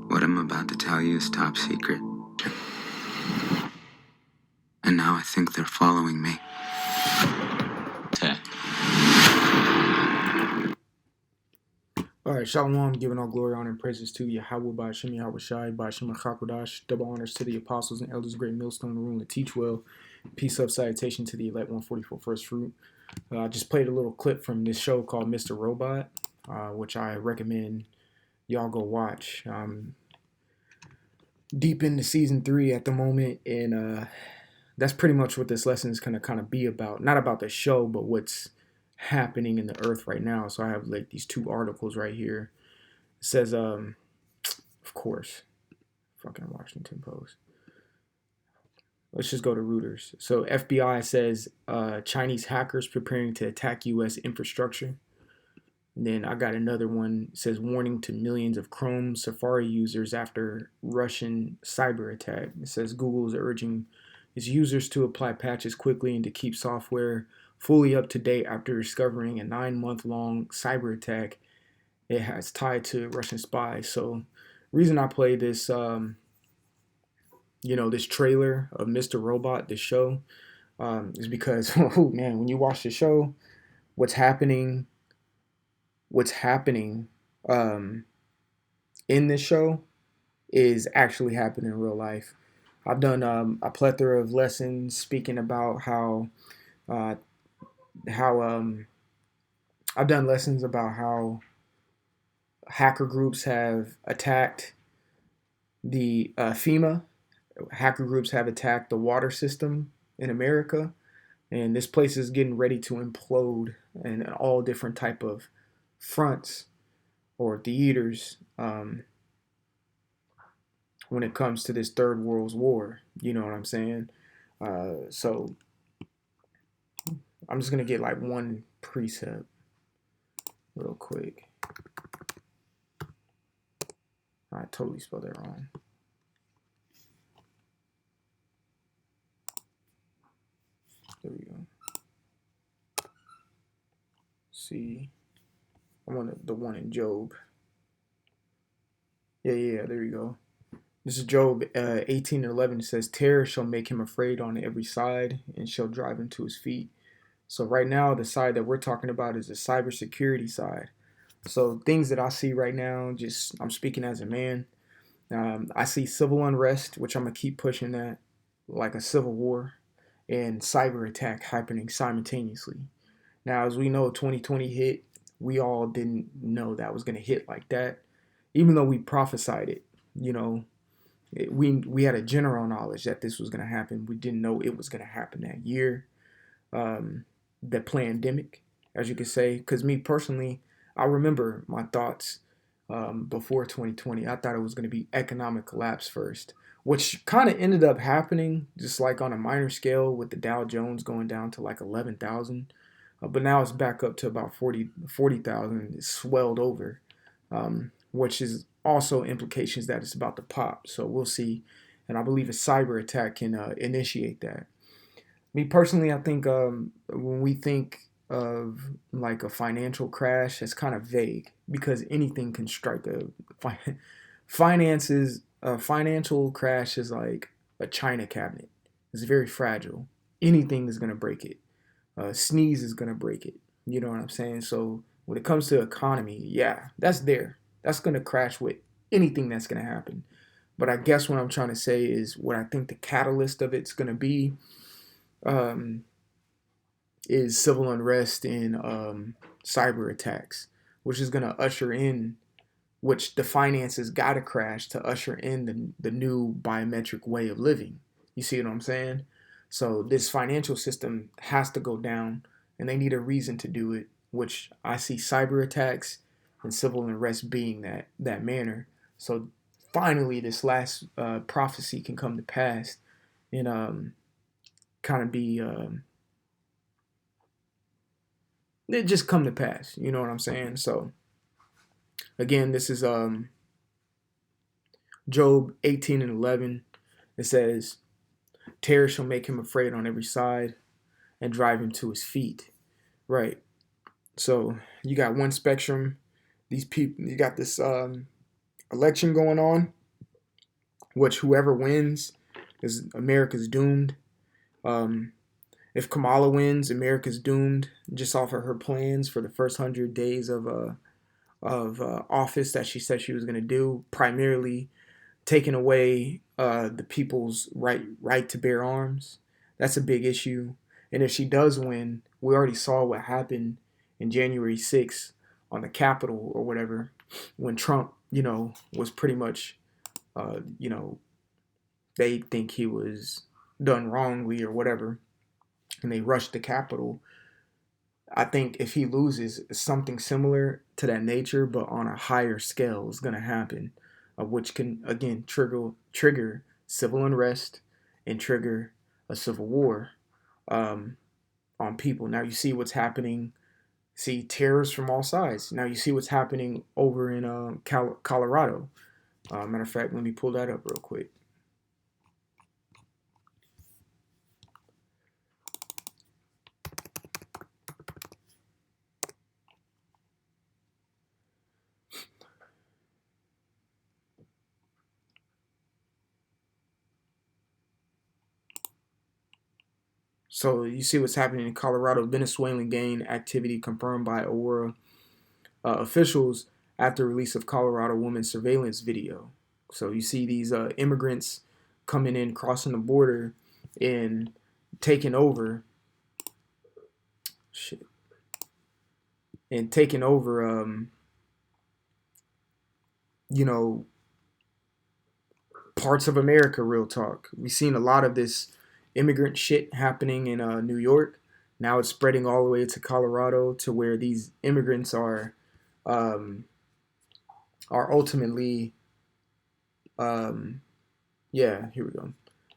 What I'm about to tell you is top secret. And now I think they're following me. Alright, Shalom, giving all glory, honor, and praises to Yahweh, Ba'ashem, Yahweh Shai, Ba'ashem, Chakodash, double honors to the apostles and elders, great millstone, rule and teach well. Peace of salutation to the elect 144 first fruit. I just played a little clip from this show called Mr. Robot, which I recommend y'all go watch. Deep into season 3 at the moment, and that's pretty much what this lesson is going to kind of be about. Not about the show, but what's happening in the earth right now. So I have like these 2 articles right here. It says, of course, fucking Washington Post. Let's just go to Reuters. So FBI says Chinese hackers preparing to attack U.S. infrastructure. And then I got another one. It says warning to millions of Chrome Safari users after Russian cyber attack. It says Google is urging its users to apply patches quickly and to keep software fully up to date after discovering a 9-month-long cyber attack it has tied to Russian spies. So, reason I played this, this trailer of Mr. Robot, this show, is because, oh man, when you watch the show, what's happening in this show is actually happening in real life. I've done a plethora of lessons speaking about how I've done lessons about how hacker groups have attacked the FEMA. Hacker groups have attacked the water system in America, and this place is getting ready to implode in all different type of fronts or theaters when it comes to this third world war. You know what I'm saying? So I'm just gonna get like one precept real quick. I totally spelled that wrong. There we go. See, I want the one in Job. Yeah, there we go. This is Job 18:11. It says, terror shall make him afraid on every side and shall drive him to his feet. So right now, the side that we're talking about is the cybersecurity side. So things that I see right now, I'm speaking as a man. I see civil unrest, which I'm going to keep pushing that, like a civil war, and cyber attack happening simultaneously. Now, as we know, 2020 hit. We all didn't know that was going to hit like that, even though we prophesied it. We had a general knowledge that this was going to happen. We didn't know it was going to happen that year. The pandemic, as you could say, because me personally, I remember my thoughts before 2020. I thought it was going to be economic collapse first, which kind of ended up happening, just like on a minor scale with the Dow Jones going down to like 11,000. But now it's back up to about 40,000. It's swelled over, which is also implications that it's about to pop. So we'll see. And I believe a cyber attack can initiate that. Me personally, I think when we think of like a financial crash, it's kind of vague because anything can strike finances. A financial crash is like a china cabinet. It's very fragile. Anything is gonna break it. Sneeze is gonna break it. You know what I'm saying? So when it comes to economy, yeah, that's there. That's gonna crash with anything that's gonna happen. But I guess what I'm trying to say is what I think the catalyst of it's gonna be is civil unrest and cyber attacks, which is gonna usher in, which the finances gotta crash to usher in the new biometric way of living. You see what I'm saying? So this financial system has to go down, and they need a reason to do it, which I see cyber attacks and civil unrest being that manner. So finally, this last prophecy can come to pass and kind of be it just come to pass. You know what I'm saying? So again, this is Job 18:11. It says, terror shall make him afraid on every side and drive him to his feet. Right. So you got one spectrum. These people, you got this election going on, which whoever wins is America's doomed. Um, if Kamala wins, America's doomed just off of her plans for the first 100 days of office that she said she was going to do, primarily taking away the people's right to bear arms. That's a big issue. And if she does win, we already saw what happened in January 6th on the Capitol or whatever, when Trump, was pretty much, they think he was done wrongly or whatever, and they rushed the Capitol. I think if he loses, something similar to that nature, but on a higher scale, is going to happen, which can again trigger civil unrest and trigger a civil war um, on people. Now you see what's happening. See terrorists from all sides. Now you see what's happening over in Colorado. Matter of fact, let me pull that up real quick. So you see what's happening in Colorado. Venezuelan gang activity confirmed by Aurora officials after release of Colorado woman surveillance video. So you see these immigrants coming in, crossing the border, and taking over, shit, and taking over, you know, parts of America. Real talk. We've seen a lot of this immigrant shit happening in New York. Now it's spreading all the way to Colorado, to where these immigrants um, are ultimately, yeah, here we go.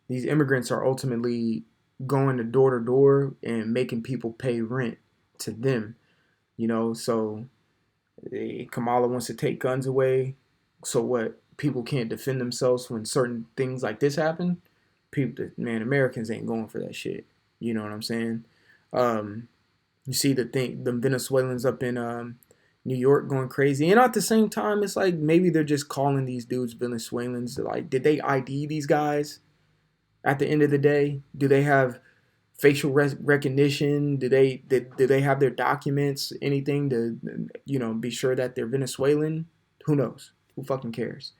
These immigrants are ultimately going to door and making people pay rent to them. So Kamala wants to take guns away. So what? People can't defend themselves when certain things like this happen. People, man, Americans ain't going for that shit. You know what I'm saying? Um, you see the Venezuelans up in New York going crazy, and at the same time, it's like maybe they're just calling these dudes Venezuelans. Like, did they ID these guys? At the end of the day, do they have facial recognition? Do they have their documents? Anything to be sure that they're Venezuelan? Who knows? Who fucking cares?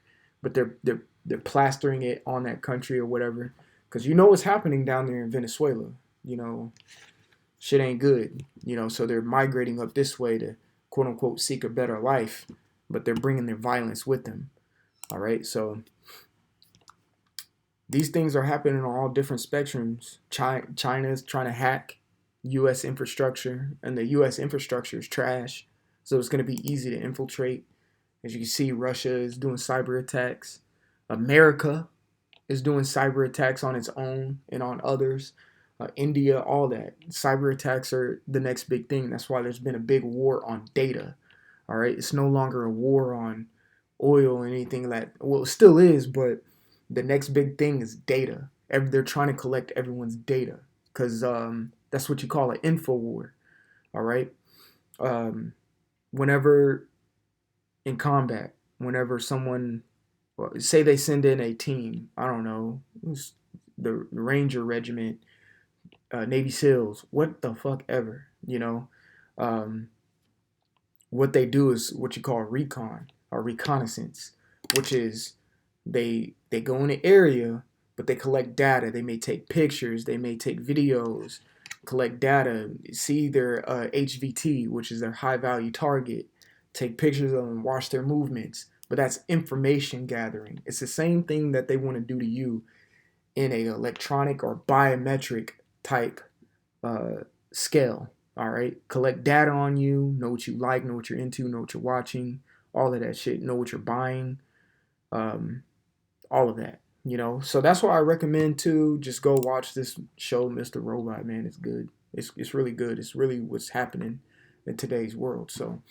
But they're plastering it on that country or whatever, because what's happening down there in Venezuela. Shit ain't good. So they're migrating up this way to quote unquote seek a better life, but they're bringing their violence with them. All right, so these things are happening on all different spectrums. China's trying to hack U.S. infrastructure, and the U.S. infrastructure is trash. So it's going to be easy to infiltrate. As you can see, Russia is doing cyber attacks. America is doing cyber attacks on its own and on others. India, all that. Cyber attacks are the next big thing. That's why there's been a big war on data. All right, it's no longer a war on oil or anything like that. Well, it still is, but the next big thing is data. They're trying to collect everyone's data, because that's what you call an info war. All right. Whenever in combat, whenever someone, well, say they send in a team, I don't know, the Ranger Regiment, Navy SEALs, what the fuck ever, um, what they do is what you call recon or reconnaissance, which is they go in an area, but they collect data. They may take pictures, they may take videos, collect data, see their HVT, which is their high value target, take pictures of them, watch their movements. But that's information gathering. It's the same thing that they want to do to you in a electronic or biometric type scale. All right, collect data on you, know what you like, know what you're into, know what you're watching, all of that shit, know what you're buying, all of that. So that's why I recommend to just go watch this show, Mr. Robot. Man, it's good. It's really good. It's really what's happening in today's world. So,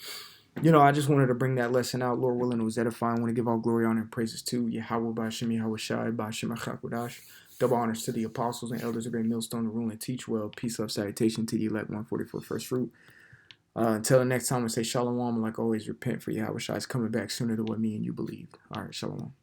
I just wanted to bring that lesson out. Lord willing, it was edifying. I want to give all glory, honor, and praises to Yahweh, Ba'ashem, Yahweh Shai, Ba'ashem, Achakodash. Double honors to the apostles and elders of Great Millstone to rule and teach well. Peace, love, salutation to the elect 144 first fruit. Until the next time, I say shalom. Like always, repent for Yahweh Shai is coming back sooner than what me and you believed. All right, shalom.